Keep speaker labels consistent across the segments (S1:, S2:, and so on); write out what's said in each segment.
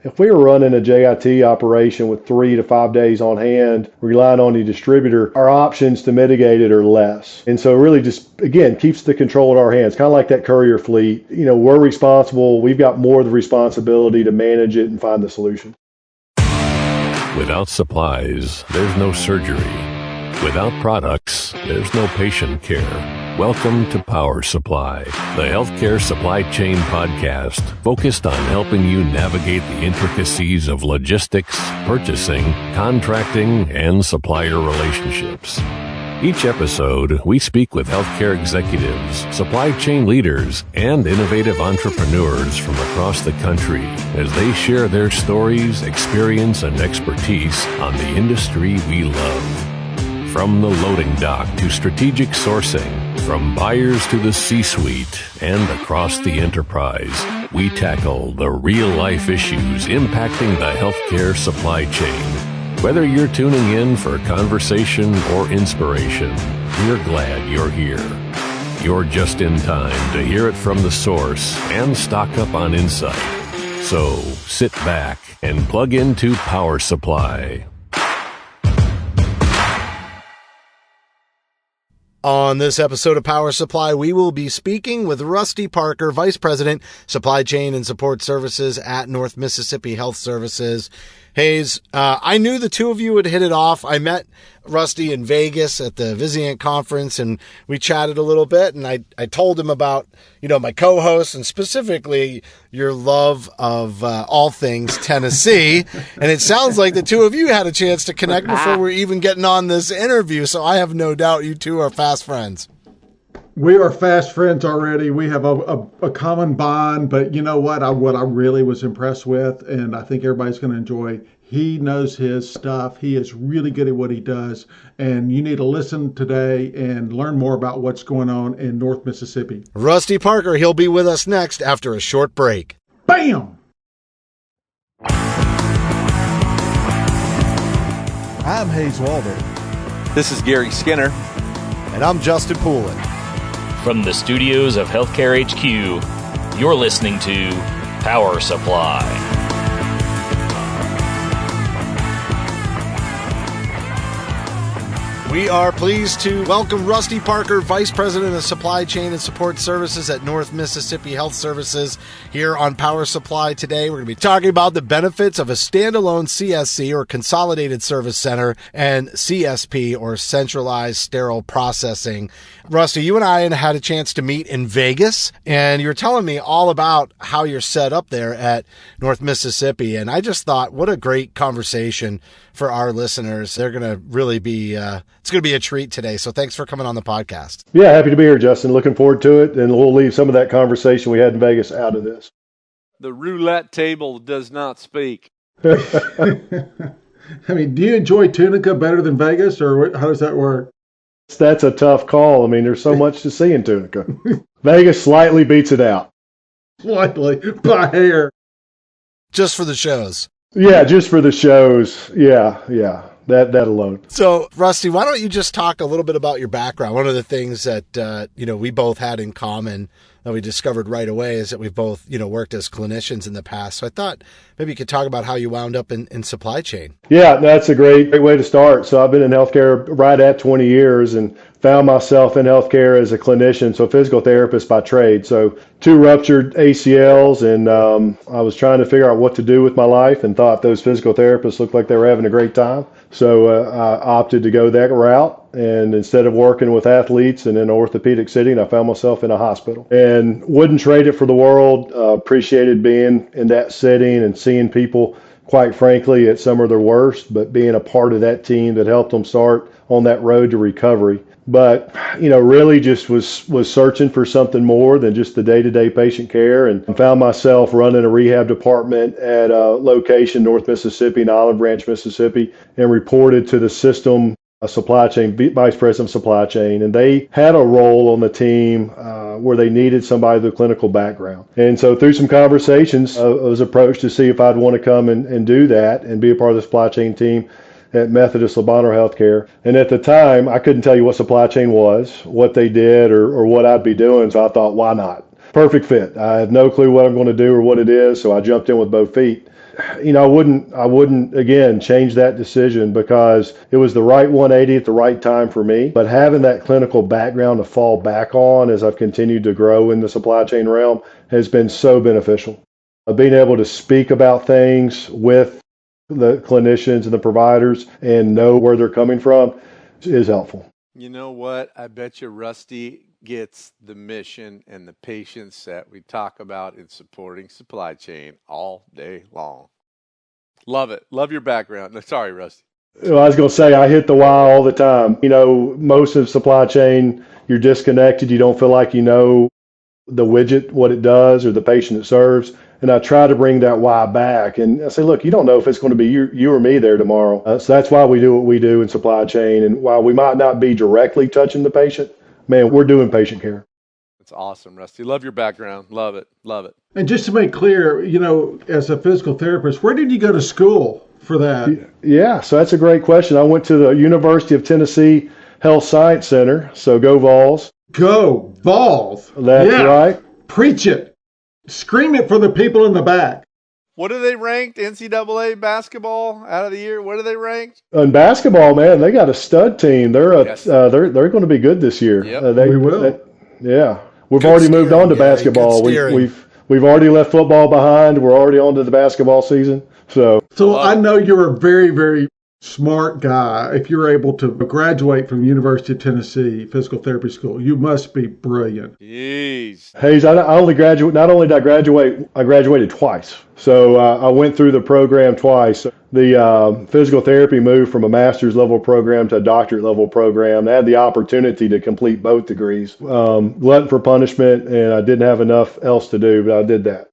S1: If we were running a JIT operation with 3 to 5 days on hand, relying on the distributor, our options to mitigate it are less. And so it really just, again, keeps the control in our hands, kind of like that courier fleet. We're responsible. We've got more of the responsibility to manage it and find the solution.
S2: Without supplies, there's no surgery. Without products, there's no patient care. Welcome to Power Supply, the healthcare supply chain podcast focused on helping you navigate the intricacies of logistics, purchasing, contracting, and supplier relationships. Each episode, we speak with healthcare executives, supply chain leaders, and innovative entrepreneurs from across the country as they share their stories, experience, and expertise on the industry we love. From the loading dock to strategic sourcing, from buyers to the C-suite, and across the enterprise, we tackle the real-life issues impacting the healthcare supply chain. Whether you're tuning in for conversation or inspiration, we're glad you're here. You're just in time to hear it from the source and stock up on insight. So sit back and plug into Power Supply.
S3: On this episode of Power Supply, we will be speaking with Rusty Parker, Vice President, Supply Chain and Support Services at North Mississippi Health Services. Hayes, I knew the two of you would hit it off. I met Rusty in Vegas at the Vizient conference, and we chatted a little bit, and I told him about, my co-host, and specifically your love of all things Tennessee. And it sounds like the two of you had a chance to connect before we're even getting on this interview, so I have no doubt you two are fast friends.
S4: We are fast friends already. We have a common bond, but you know what? What I really was impressed with, and I think everybody's going to enjoy, he knows his stuff. He is really good at what he does, and you need to listen today and learn more about what's going on in North Mississippi.
S3: Rusty Parker, he'll be with us next after a short break.
S4: Bam!
S5: I'm Hayes Walder.
S6: This is Gary Skinner.
S5: And I'm Justin Poulin.
S7: From the studios of Healthcare HQ, you're listening to Power Supply.
S3: We are pleased to welcome Rusty Parker, Vice President of Supply Chain and Support Services at North Mississippi Health Services, here on Power Supply today. We're going to be talking about the benefits of a standalone CSC, or Consolidated Service Center, and CSP, or Centralized Sterile Processing. Rusty, you and I had a chance to meet in Vegas, and you're telling me all about how you're set up there at North Mississippi, and I just thought, what a great conversation for our listeners. They're going to really be, it's going to be a treat today. So thanks for coming on the podcast.
S1: Yeah, happy to be here, Justin. Looking forward to it. And we'll leave some of that conversation we had in Vegas out of this.
S6: The roulette table does not speak.
S4: I mean, do you enjoy Tunica better than Vegas, or how does that work?
S1: That's a tough call. I mean, there's so much to see in Tunica. Vegas slightly beats it out.
S4: Slightly, by hair.
S3: Just for the shows.
S1: Yeah, just for the shows. Yeah. That alone.
S3: So, Rusty, why don't you just talk a little bit about your background? One of the things that, we both had in common that we discovered right away is that we've both, worked as clinicians in the past. So I thought maybe you could talk about how you wound up in supply chain.
S1: Yeah, that's a great way to start. So I've been in healthcare right at 20 years and found myself in healthcare as a clinician, so physical therapist by trade. So 2 ruptured ACLs, and I was trying to figure out what to do with my life and thought those physical therapists looked like they were having a great time. So I opted to go that route. And instead of working with athletes in an orthopedic setting, I found myself in a hospital and wouldn't trade it for the world. Appreciated being in that setting and seeing people, quite frankly, at some of their worst, but being a part of that team that helped them start on that road to recovery. But, really just was searching for something more than just the day-to-day patient care, and found myself running a rehab department at a location, North Mississippi, in Olive Branch, Mississippi, and reported to the system a supply chain, vice president of supply chain, and they had a role on the team where they needed somebody with a clinical background. And so through some conversations, I was approached to see if I'd want to come and do that and be a part of the supply chain team at Methodist Labonter Healthcare. And at the time, I couldn't tell you what supply chain was, what they did, or what I'd be doing, so I thought, why not? Perfect fit. I have no clue what I'm going to do or what it is, so I jumped in with both feet. I wouldn't again change that decision because it was the right 180 at the right time for me. But having that clinical background to fall back on as I've continued to grow in the supply chain realm has been so beneficial. Being able to speak about things with the clinicians and the providers and know where they're coming from is helpful.
S6: You know what? I bet you Rusty gets the mission and the patience that we talk about in supporting supply chain all day long. Love it. Love your background. No, sorry, Rusty.
S1: Well, I was going to say, I hit the why all the time. Most of supply chain, you're disconnected. You don't feel like you know the widget, what it does, or the patient it serves. And I try to bring that why back. And I say, look, you don't know if it's going to be you or me there tomorrow. So that's why we do what we do in supply chain. And while we might not be directly touching the patient, man, we're doing patient care.
S6: That's awesome, Rusty. Love your background. Love it. Love it.
S4: And just to make clear, as a physical therapist, where did you go to school for that?
S1: Yeah, so that's a great question. I went to the University of Tennessee Health Science Center. So go Vols.
S4: Go Vols.
S1: That's right.
S4: Preach it. Scream it for the people in the back.
S6: What are they ranked? NCAA basketball out of the year? What are they ranked?
S1: In basketball, man, they got a stud team. They're they're going to be good this year.
S6: Yep.
S4: We will.
S1: We've already moved on to basketball. We've already left football behind. We're already on to the basketball season. So
S4: I know you're a very, very smart guy. If you're able to graduate from University of Tennessee Physical Therapy School, you must be brilliant.
S6: Jeez.
S1: Hayes, I only graduate. Not only did I graduate, I graduated twice. So I went through the program twice. The physical therapy moved from a master's level program to a doctorate level program. I had the opportunity to complete both degrees. Glutton for punishment, and I didn't have enough else to do, but I did that.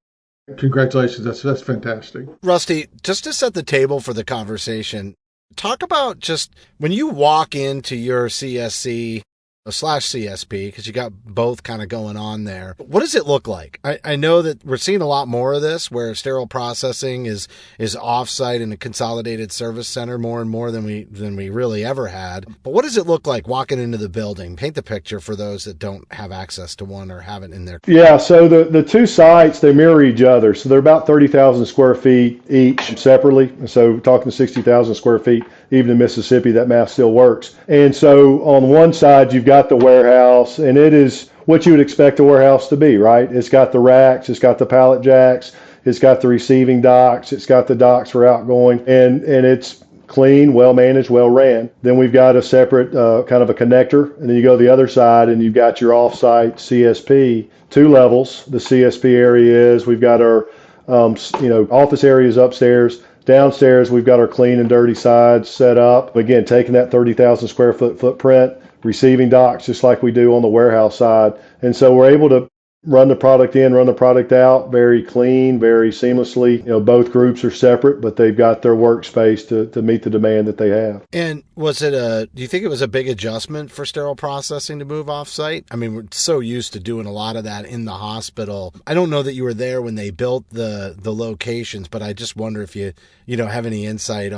S4: Congratulations. That's fantastic.
S3: Rusty, just to set the table for the conversation, talk about just when you walk into your CSC / CSP, because you got both kind of going on there. What does it look like? I know that we're seeing a lot more of this where sterile processing is offsite in a consolidated service center more and more than we really ever had. But what does it look like walking into the building? Paint the picture for those that don't have access to one or haven't in their.
S1: Yeah, so the two sites, they mirror each other. So they're about 30,000 square feet each separately. So talking 60,000 square feet, even in Mississippi, that math still works. And so on one side, you've got the warehouse, and it is what you would expect a warehouse to be, right? It's got the racks, it's got the pallet jacks, it's got the receiving docks, it's got the docks for outgoing, and it's clean, well managed, well ran. Then we've got a separate kind of a connector, and then you go to the other side, and you've got your offsite CSP, 2 levels. The CSP area is we've got our office areas upstairs. Downstairs, we've got our clean and dirty sides set up. Again, taking that 30,000 square foot footprint, receiving docks just like we do on the warehouse side. And so we're able to run the product in, run the product out, very clean, very seamlessly. Both groups are separate, but they've got their workspace to meet the demand that they have.
S3: And do you think it was a big adjustment for sterile processing to move off-site? I mean, we're so used to doing a lot of that in the hospital. I don't know that you were there when they built the locations, but I just wonder if you have any insight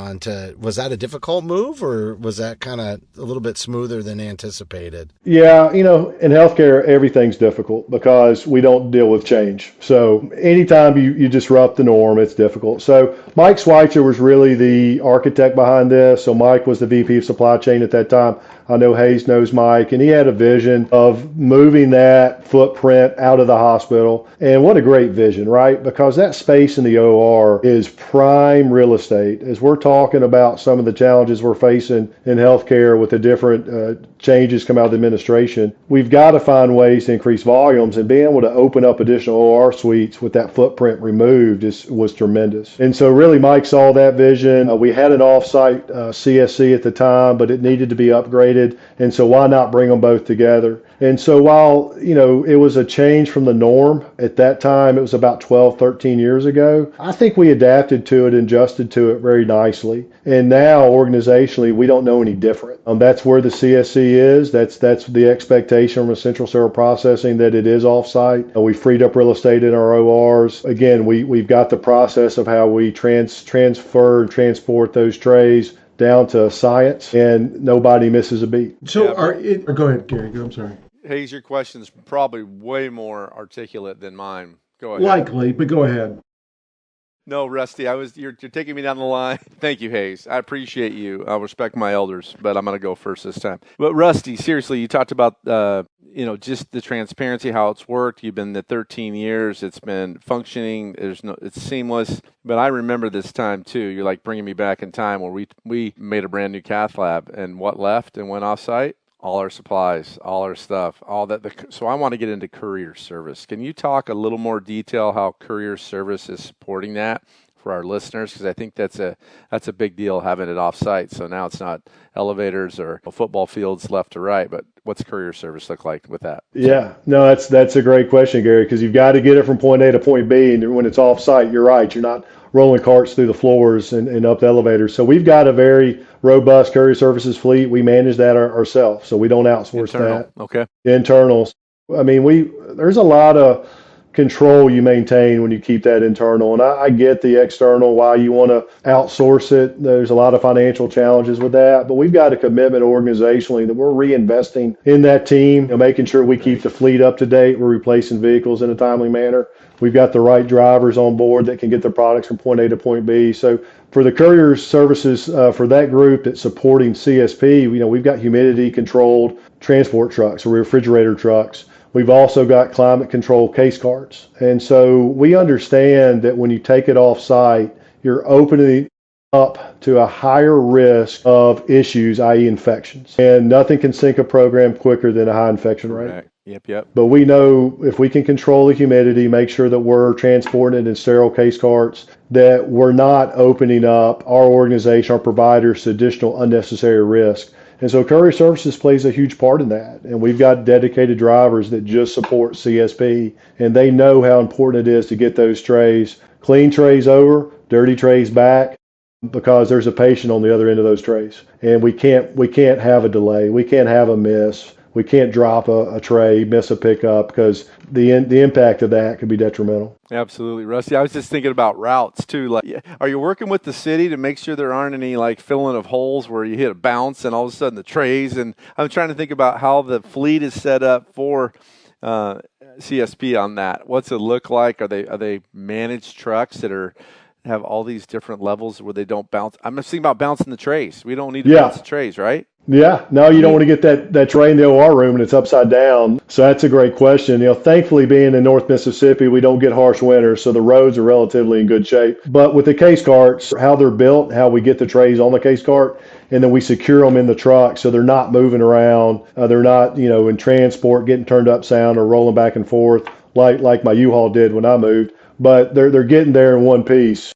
S3: was that a difficult move, or was that kind of a little bit smoother than anticipated?
S1: Yeah, in healthcare, everything's difficult because we don't deal with change. So anytime you disrupt the norm, it's difficult. So Mike Schweitzer was really the architect behind this. So Mike was the VP of supply chain at that time. I know Hayes knows Mike, and he had a vision of moving that footprint out of the hospital. And what a great vision, right? Because that space in the OR is prime real estate. As we're talking about some of the challenges we're facing in healthcare with the different changes come out of the administration, we've got to find ways to increase volumes, and being able to open up additional OR suites with that footprint removed was tremendous. And so really Mike saw that vision. We had an off-site CSC at the time, but it needed to be upgraded. And so why not bring them both together? And so while, it was a change from the norm at that time, it was about 12, 13 years ago, I think we adapted to it and adjusted to it very nicely. And now organizationally, we don't know any different. That's where the CSC is. That's the expectation from a Central Sterile Processing, that it is offsite. We freed up real estate in our ORs. Again, we've got the process of how we transfer and transport those trays down to science, and nobody misses a beat.
S4: So go ahead, Gary. I'm sorry.
S6: Hayes, your question's probably way more articulate than mine. Go ahead.
S4: Likely, but go ahead.
S6: No, Rusty, you're taking me down the line. Thank you, Hayes. I appreciate you. I respect my elders, but I'm going to go first this time. But Rusty, seriously, you talked about just the transparency, how it's worked. You've been there 13 years. It's been functioning. It's seamless. But I remember this time too. You're like bringing me back in time where we made a brand new cath lab, and what left and went off site? All our supplies, all our stuff, all that. So I want to get into courier service. Can you talk a little more detail how courier service is supporting that for our listeners? Because I think that's a big deal having it off site. So now it's not elevators or football fields left to right, but what's courier service look like with that?
S1: Yeah, no, that's a great question, Gary, because you've got to get it from point A to point B, and when it's off site, you're right. You're not rolling carts through the floors and up the elevators. So we've got a very robust courier services fleet. We manage that ourselves, so we don't outsource that.
S6: Okay.
S1: Internals. I mean, there's a lot of control you maintain when you keep that internal, and I get the external, why you want to outsource it. There's a lot of financial challenges with that, but we've got a commitment organizationally that we're reinvesting in that team and making sure we keep the fleet up to date. We're replacing vehicles in a timely manner. We've got the right drivers on board that can get their products from point A to point B. So for the courier services, for that group that's supporting CSP, we've got humidity controlled transport trucks or refrigerator trucks. We've also got climate control case carts. And so we understand that when you take it off site, you're opening up to a higher risk of issues, i.e. infections. And nothing can sink a program quicker than a high infection rate.
S6: Correct. Yep.
S1: But we know if we can control the humidity, make sure that we're transporting it in sterile case carts, that we're not opening up our organization, our providers to additional unnecessary risk. And so courier services plays a huge part in that. And we've got dedicated drivers that just support CSP, and they know how important it is to get those trays, clean trays over, dirty trays back, because there's a patient on the other end of those trays. And we can't have a delay. We can't have a miss. We can't drop a tray, miss a pickup, because the impact of that could be detrimental.
S6: Absolutely, Rusty. I was just thinking about routes too. Like, are you working with the city to make sure there aren't any like filling of holes where you hit a bounce and all of a sudden the trays? And I'm trying to think about how the fleet is set up for CSP on that. What's it look like? Are they managed trucks that have all these different levels where they don't bounce? I'm just thinking about bouncing the trays. We don't need to bounce the trays, right?
S1: Yeah, no, you don't want to get that tray in the OR room and it's upside down. So that's a great question. Thankfully, being in North Mississippi, we don't get harsh winters, so the roads are relatively in good shape. But with the case carts, how they're built, how we get the trays on the case cart, and then we secure them in the truck so they're not moving around. They're not, in transport getting turned upside or rolling back and forth like my U-Haul did when I moved. But they're getting there in one piece.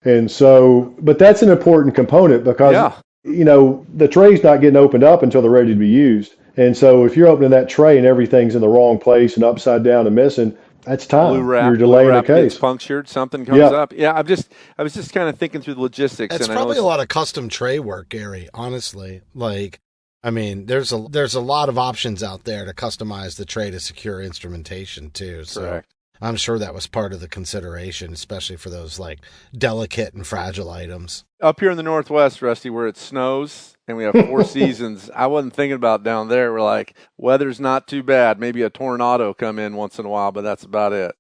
S1: And so, but that's an important component because the tray's not getting opened up until they're ready to be used. And so if you're opening that tray and everything's in the wrong place and upside down and missing, that's time. You're delaying the case.
S6: Gets punctured, something comes up. Yeah, I was just kind of thinking through the logistics.
S3: It's probably a lot of custom tray work, Gary, honestly. There's a lot of options out there to customize the tray to secure instrumentation too. So correct. I'm sure that was part of the consideration, especially for those like delicate and fragile items.
S6: Up here in the Northwest, Rusty, where it snows and we have 4 seasons, I wasn't thinking about down there. We're like, weather's not too bad. Maybe a tornado come in once in a while, but that's about it.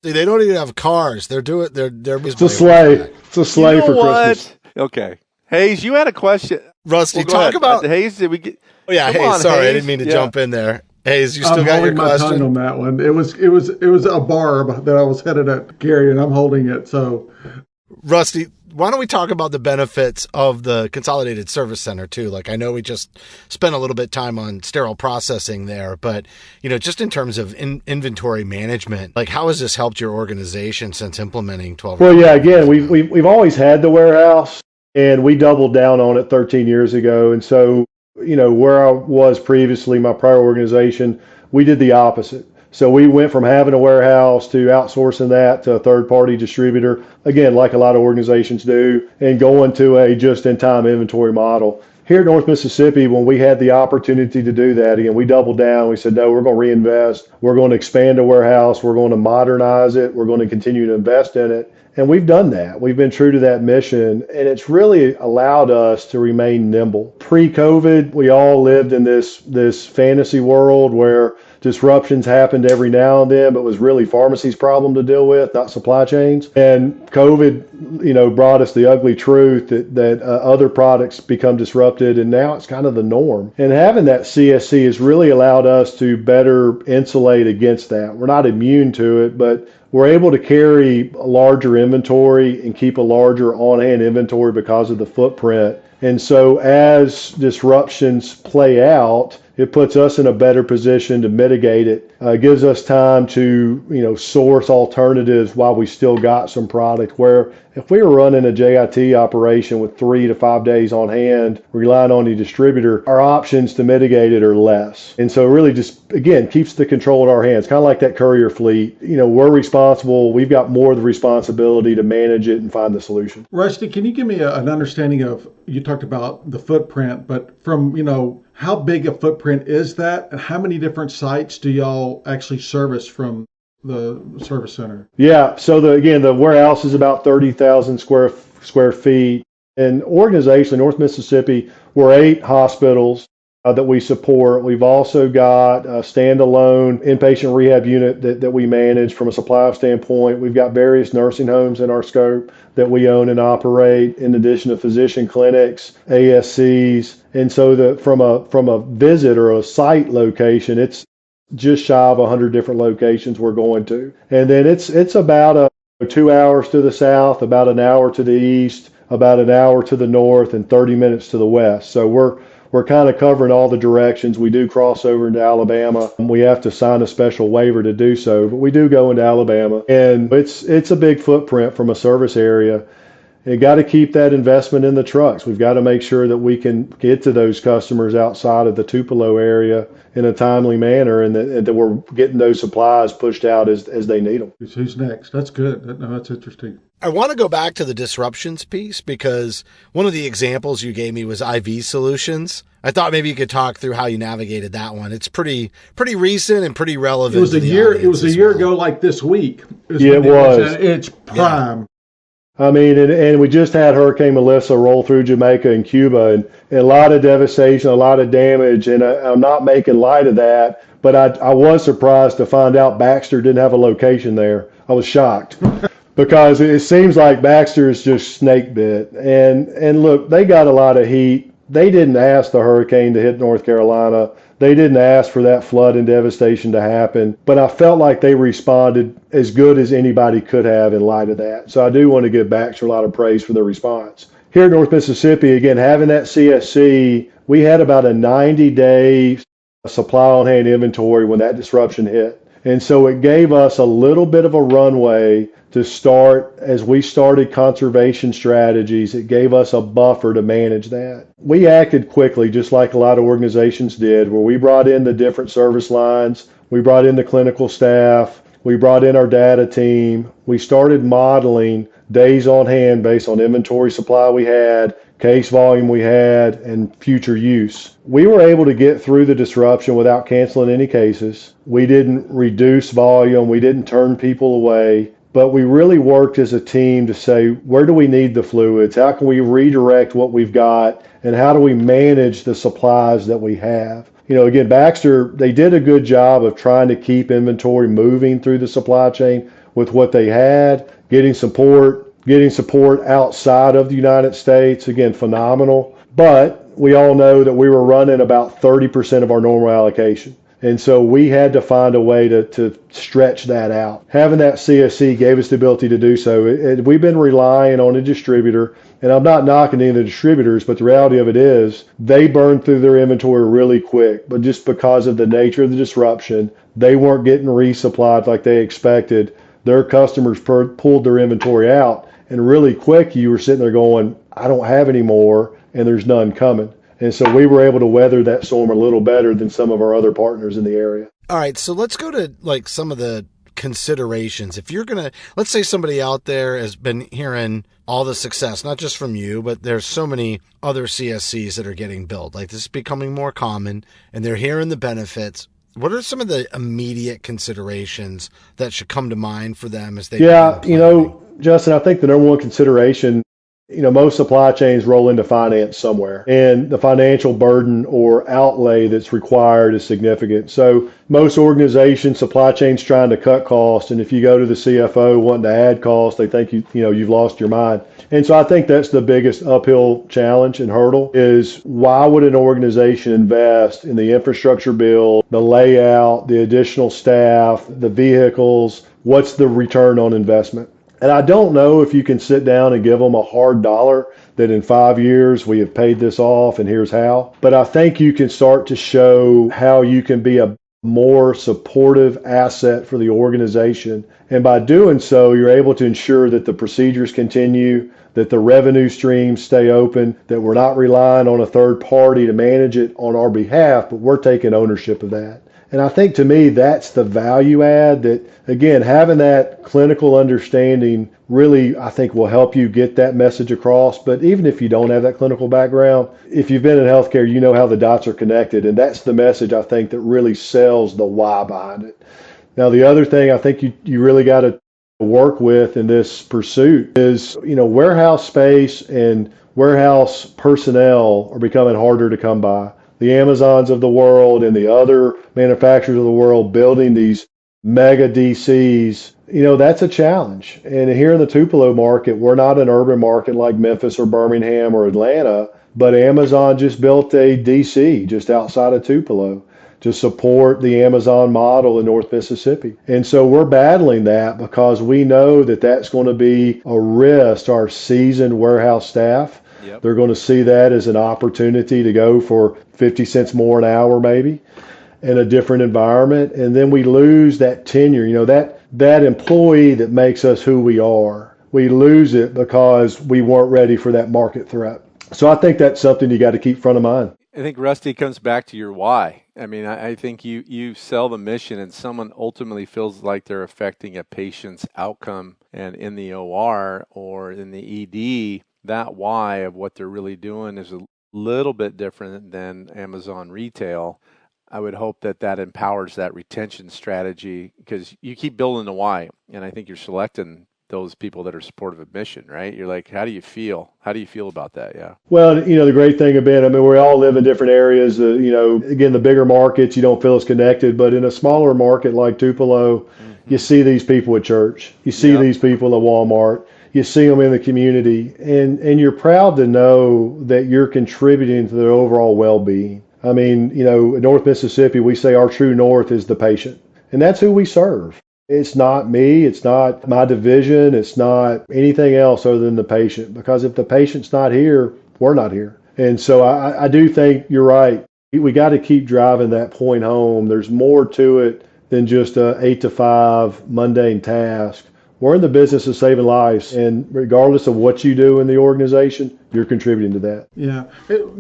S3: See, they don't even have cars. They're
S1: It's a sleigh. It's a sleigh for Christmas.
S6: Okay. Hayes, you had a question.
S3: Rusty, talk about
S6: Hayes. Did we get?
S3: Oh yeah, Hayes. Sorry, I didn't mean to jump in there. Hayes, you still got your question?
S4: I'm holding my tongue on that one. It was a barb that I was headed at, Gary, and I'm holding it. So,
S3: Rusty, why don't we talk about the benefits of the Consolidated Service Center too? Like, I know we just spent a little bit of time on sterile processing there, but just in terms of inventory management, like how has this helped your organization since implementing 12?
S1: Well, yeah, again, we've always had the warehouse, and we doubled down on it 13 years ago, and so. Where I was previously, my prior organization, we did the opposite. So we went from having a warehouse to outsourcing that to a third-party distributor, again, like a lot of organizations do, and going to a just-in-time inventory model. Here at North Mississippi, when we had the opportunity to do that, again, we doubled down. We said, no, we're going to reinvest. We're going to expand a warehouse. We're going to modernize it. We're going to continue to invest in it. And we've done that. We've been true to that mission, and it's really allowed us to remain nimble. Pre-COVID, we all lived in this fantasy world where disruptions happened every now and then, but it was really pharmacy's problem to deal with, not supply chains. And COVID, brought us the ugly truth that other products become disrupted, and now it's kind of the norm. And having that CSC has really allowed us to better insulate against that. We're not immune to it, but we're able to carry a larger inventory and keep a larger on-hand inventory because of the footprint. And so as disruptions play out, it puts us in a better position to mitigate it. Gives us time to, source alternatives while we still got some product. Where if we were running a JIT operation with 3 to 5 days on hand, relying on the distributor, our options to mitigate it are less. And so it really just, again, keeps the control in our hands, kind of like that courier fleet. We're responsible. We've got more of the responsibility to manage it and find the solution.
S4: Rusty, can you give me an understanding of, you talked about the footprint, but from, how big a footprint is that, and how many different sites do y'all actually service from the service center?
S1: Yeah, so the warehouse is about 30,000 square feet. And organizationally, North Mississippi, we're 8 hospitals that we support. We've also got a standalone inpatient rehab unit that we manage from a supply standpoint. We've got various nursing homes in our scope that we own and operate, in addition to physician clinics, ASCs. And so from a visit or a site location, it's just shy of 100 different locations we're going to. And then it's about 2 hours to the south, about an hour to the east, about an hour to the north, and 30 minutes to the west. So we're kind of covering all the directions. We do cross over into Alabama. We have to sign a special waiver to do so, but we do go into Alabama. And it's a big footprint from a service area. You got to keep that investment in the trucks. We've got to make sure that we can get to those customers outside of the Tupelo area in a timely manner, and that we're getting those supplies pushed out as they need them.
S4: Who's next? That's good. No, that's interesting.
S3: I want to go back to the disruptions piece, because one of the examples you gave me was IV solutions. I thought maybe you could talk through how you navigated that one. It's pretty recent and pretty relevant.
S4: It was a year ago, like this week.
S1: Yeah, it was.
S4: It's prime.
S1: Yeah. I mean, and we just had Hurricane Melissa roll through Jamaica and Cuba, and a lot of devastation, a lot of damage, and I'm not making light of that, but I was surprised to find out Baxter didn't have a location there. I was shocked because it seems like Baxter is just snake bit. And look, they got a lot of heat. They didn't ask the hurricane to hit North Carolina. They didn't ask for that flood and devastation to happen, but I felt like they responded as good as anybody could have in light of that. So I do want to give Baxter a lot of praise for their response. Here in North Mississippi, again, having that CSC, we had about a 90-day supply on hand inventory when that disruption hit. And so it gave us a little bit of a runway to start. As we started conservation strategies, it gave us a buffer to manage that. We acted quickly, just like a lot of organizations did, where we brought in the different service lines, we brought in the clinical staff, we brought in our data team. We started modeling days on hand based on inventory supply we had, case volume we had, and future use. We were able to get through the disruption without canceling any cases. We didn't reduce volume. We didn't turn people away. But we really worked as a team to say, where do we need the fluids? How can we redirect what we've got? And how do we manage the supplies that we have? Again, Baxter, they did a good job of trying to keep inventory moving through the supply chain with what they had, getting support outside of the United States. Again, phenomenal. But we all know that we were running about 30% of our normal allocation. And so we had to find a way to stretch that out. Having that CSC gave us the ability to do so. We've been relying on a distributor, and I'm not knocking any of the distributors, but the reality of it is they burned through their inventory really quick. But just because of the nature of the disruption, they weren't getting resupplied like they expected. Their customers pulled their inventory out, and really quick you were sitting there going, I don't have any more, and there's none coming. And so we were able to weather that storm a little better than some of our other partners in the area.
S3: All right, so let's go to some of the considerations. If you're going to, let's say somebody out there has been hearing all the success, not just from you, but there's so many other CSCs that are getting built. This is becoming more common, and they're hearing the benefits. What are some of the immediate considerations that should come to mind for them as they?
S1: Yeah, Justin, I think the number one consideration most supply chains roll into finance somewhere, and the financial burden or outlay that's required is significant. So most organizations, supply chains trying to cut costs, and if you go to the CFO wanting to add costs, they think you've lost your mind. And so I think that's the biggest uphill challenge and hurdle is why would an organization invest in the infrastructure build, the layout, the additional staff, the vehicles? What's the return on investment? And I don't know if you can sit down and give them a hard dollar that in 5 years we have paid this off and here's how. But I think you can start to show how you can be a more supportive asset for the organization. And by doing so, you're able to ensure that the procedures continue, that the revenue streams stay open, that we're not relying on a third party to manage it on our behalf, but we're taking ownership of that. And I think to me, that's the value add that, again, having that clinical understanding really, I think, will help you get that message across. But even if you don't have that clinical background, if you've been in healthcare, you know how the dots are connected. And that's the message, I think, that really sells the why behind it. Now, the other thing I think you really got to work with in this pursuit is, warehouse space and warehouse personnel are becoming harder to come by. The Amazons of the world and the other manufacturers of the world building these mega DCs, that's a challenge. And here in the Tupelo market, we're not an urban market like Memphis or Birmingham or Atlanta, but Amazon just built a DC just outside of Tupelo to support the Amazon model in North Mississippi. And so we're battling that because we know that that's going to be a risk to our seasoned warehouse staff. Yep. They're going to see that as an opportunity to go for 50 cents more an hour maybe in a different environment. And then we lose that tenure, that employee that makes us who we are. We lose it because we weren't ready for that market threat. So I think that's something you got to keep front of mind.
S6: I think, Rusty, comes back to your why. I mean, I think you sell the mission and someone ultimately feels like they're affecting a patient's outcome, and in the OR or in the ED, that why of what they're really doing is a little bit different than Amazon retail. I would hope that empowers that retention strategy because you keep building the why, and I think you're selecting those people that are supportive of mission, right? You're like, how do you feel? How do you feel about that? Yeah.
S1: Well, the great thing about it, we all live in different areas. Again, the bigger markets, you don't feel as connected, but in a smaller market like Tupelo, you see these people at church. You see these people at Walmart. You see them in the community, and you're proud to know that you're contributing to their overall well-being. I mean, in North Mississippi, we say our true north is the patient, and that's who we serve. It's not me, it's not my division, it's not anything else other than the patient, because if the patient's not here, we're not here. And so I do think you're right. We got to keep driving that point home. There's more to it than just a 8 to 5 mundane task. We're in the business of saving lives, and regardless of what you do in the organization, you're contributing to that.
S4: Yeah.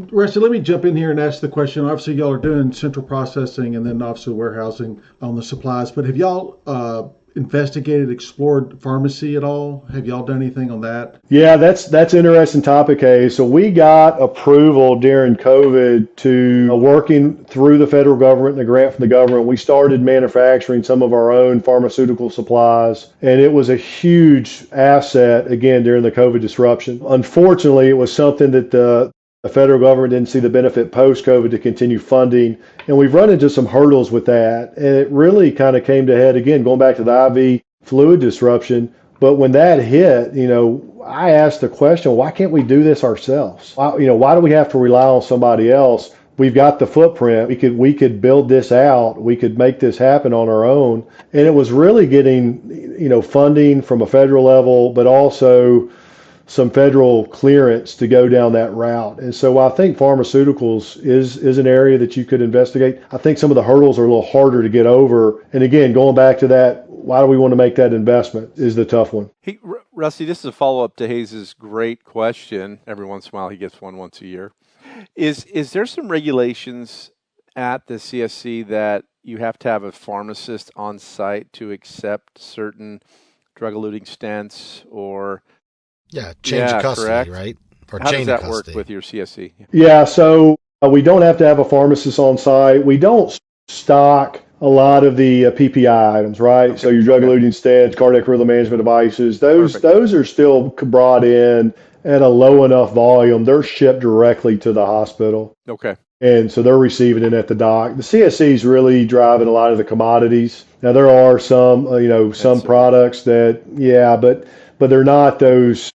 S4: Rusty, let me jump in here and ask the question. Obviously, y'all are doing central processing and then obviously warehousing on the supplies, but have y'all investigated, explored pharmacy at all? Have y'all done anything on that?
S1: Yeah, that's an interesting topic, Hayes. So we got approval during COVID to working through the federal government and the grant from the government. We started manufacturing some of our own pharmaceutical supplies, and it was a huge asset, again, during the COVID disruption. Unfortunately, it was something that the federal government didn't see the benefit post-COVID to continue funding, and we've run into some hurdles with that. And it really kind of came to head, again, going back to the IV fluid disruption. But when that hit, I asked the question, why can't we do this ourselves? Why do we have to rely on somebody else? We've got the footprint. We could build this out. We could make this happen on our own. And it was really getting, funding from a federal level, but also some federal clearance to go down that route. And so I think pharmaceuticals is an area that you could investigate. I think some of the hurdles are a little harder to get over. And again, going back to that, why do we want to make that investment is the tough one.
S6: Hey, Rusty, this is a follow-up to Hayes' great question. Every once in a while, he gets one once a year. Is there some regulations at the CSC that you have to have a pharmacist on site to accept certain drug-eluting stents or...
S3: change of custody,
S6: correct?
S3: right? Or
S6: how
S3: chain
S6: does that
S3: of custody.
S6: work with your CSC?
S1: Yeah, so we don't have to have a pharmacist on site. We don't stock a lot of the PPI items, right? Okay. So your drug-eluting stents, cardiac rhythm management devices, those are still brought in at a low enough volume, they're shipped directly to the hospital.
S6: Okay.
S1: And so they're receiving it at the dock. The CSC is really driving a lot of the commodities. Now, there are some, some products that, but they're not those,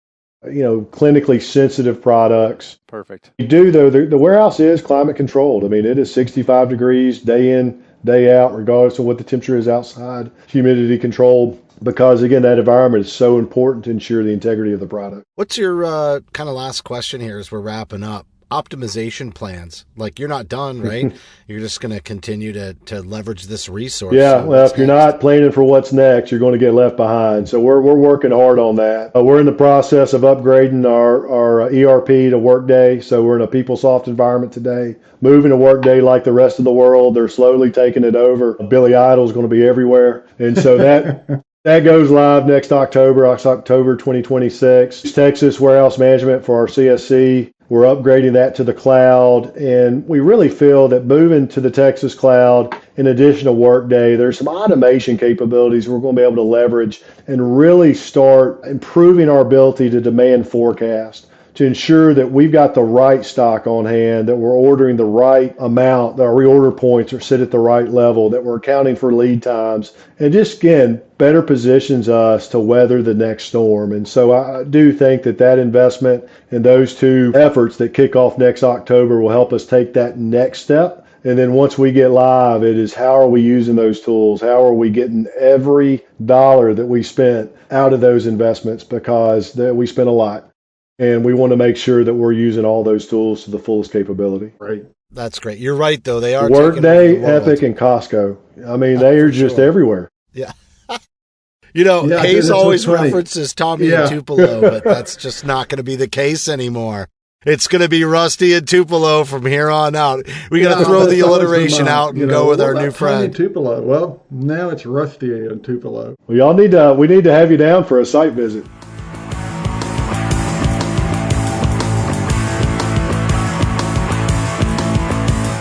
S1: clinically sensitive products.
S6: Perfect.
S1: You do, though, the warehouse is climate controlled. I mean, it is 65 degrees day in, day out, regardless of what the temperature is outside, humidity controlled, because, again, that environment is so important to ensure the integrity of the product.
S3: What's your kind of last question here as we're wrapping up? Optimization plans. Like, you're not done, right? You're just going to continue to leverage this resource.
S1: Yeah, so well, if you're not planning for what's next, you're going to get left behind. So we're working hard on that. We're in the process of upgrading our ERP to Workday. So we're in a PeopleSoft environment today. Moving to Workday like the rest of the world. They're slowly taking it over. Billy Idol's going to be everywhere. And so that goes live next October 2026. Texas Warehouse Management for our CSC. We're upgrading that to the cloud, and we really feel that moving to the Texas cloud, in addition to Workday, there's some automation capabilities we're going to be able to leverage and really start improving our ability to demand forecast, to ensure that we've got the right stock on hand, that we're ordering the right amount, that our reorder points are set at the right level, that we're accounting for lead times, and just, again, better positions us to weather the next storm. And so I do think that investment and those two efforts that kick off next October will help us take that next step. And then once we get live, it is how are we using those tools? How are we getting every dollar that we spent out of those investments? Because we spent a lot. And we want to make sure that we're using all those tools to the fullest capability.
S3: Right. That's great. You're right, though. They are
S1: Workday, Epic, and Costco. I mean, they are just everywhere.
S3: Yeah. Hayes always references Tommy and Tupelo, but that's just not going to be the case anymore. It's going to be Rusty and Tupelo from here on out. We got to throw the alliteration out and go with our new friend.
S4: Tupelo. Well, now it's Rusty and Tupelo.
S1: Well, y'all we need to have you down for a site visit.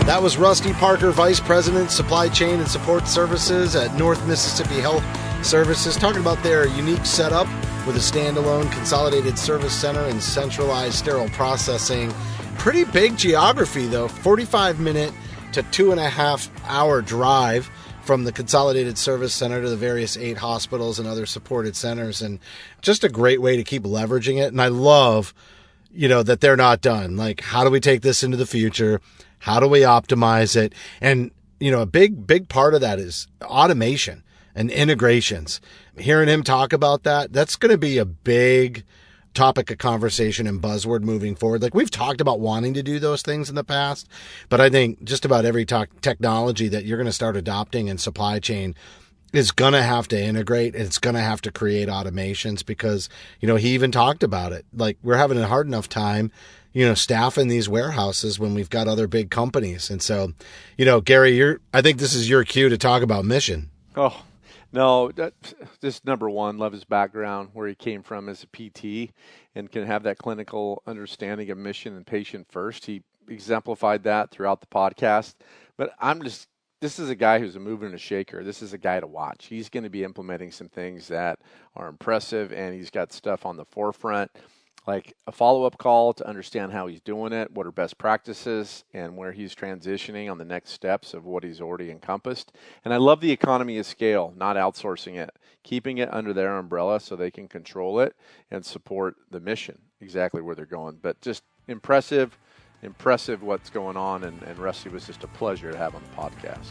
S3: That was Rusty Parker, Vice President, Supply Chain and Support Services at North Mississippi Health Services, talking about their unique setup with a standalone Consolidated Service Center and Centralized Sterile Processing. Pretty big geography, though. 45-minute to 2.5-hour drive from the Consolidated Service Center to the various 8 hospitals and other supported centers, and just a great way to keep leveraging it. And I love, that they're not done. Like, how do we take this into the future? How do we optimize it? And, a big part of that is automation and integrations. Hearing him talk about that's going to be a big topic of conversation and buzzword moving forward. Like, we've talked about wanting to do those things in the past, but I think just about every technology that you're going to start adopting in supply chain is going to have to integrate. It's going to have to create automations because, he even talked about it. Like, we're having a hard enough time staffing these warehouses when we've got other big companies. And so, Gary, I think this is your cue to talk about mission.
S6: Oh, no, just number one, love his background, where he came from as a PT and can have that clinical understanding of mission and patient first. He exemplified that throughout the podcast. But this is a guy who's a mover and a shaker. This is a guy to watch. He's going to be implementing some things that are impressive, and he's got stuff on the forefront, like a follow-up call to understand how he's doing it, what are best practices, and where he's transitioning on the next steps of what he's already encompassed. And I love the economy of scale, not outsourcing it, keeping it under their umbrella so they can control it and support the mission, exactly where they're going. But just impressive what's going on, and Rusty was just a pleasure to have on the podcast.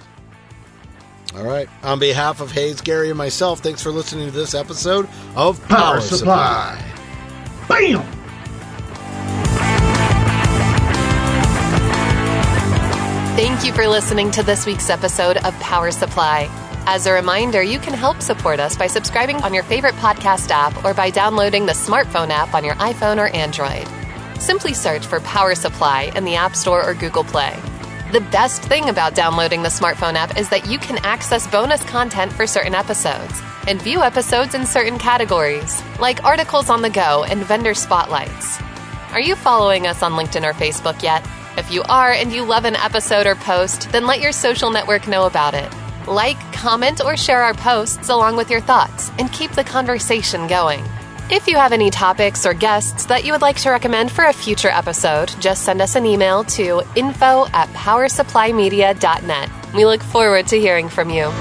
S3: All right. On behalf of Hayes, Gary, and myself, thanks for listening to this episode of Power Supply.
S4: Bam!
S8: Thank you for listening to this week's episode of Power Supply. As a reminder, you can help support us by subscribing on your favorite podcast app or by downloading the smartphone app on your iPhone or Android. Simply search for Power Supply in the App Store or Google Play. The best thing about downloading the smartphone app is that you can access bonus content for certain episodes and view episodes in certain categories, like articles on the go and vendor spotlights. Are you following us on LinkedIn or Facebook yet? If you are and you love an episode or post, then let your social network know about it. Like, comment, or share our posts along with your thoughts and keep the conversation going. If you have any topics or guests that you would like to recommend for a future episode, just send us an email to info@powersupplymedia.net. We look forward to hearing from you.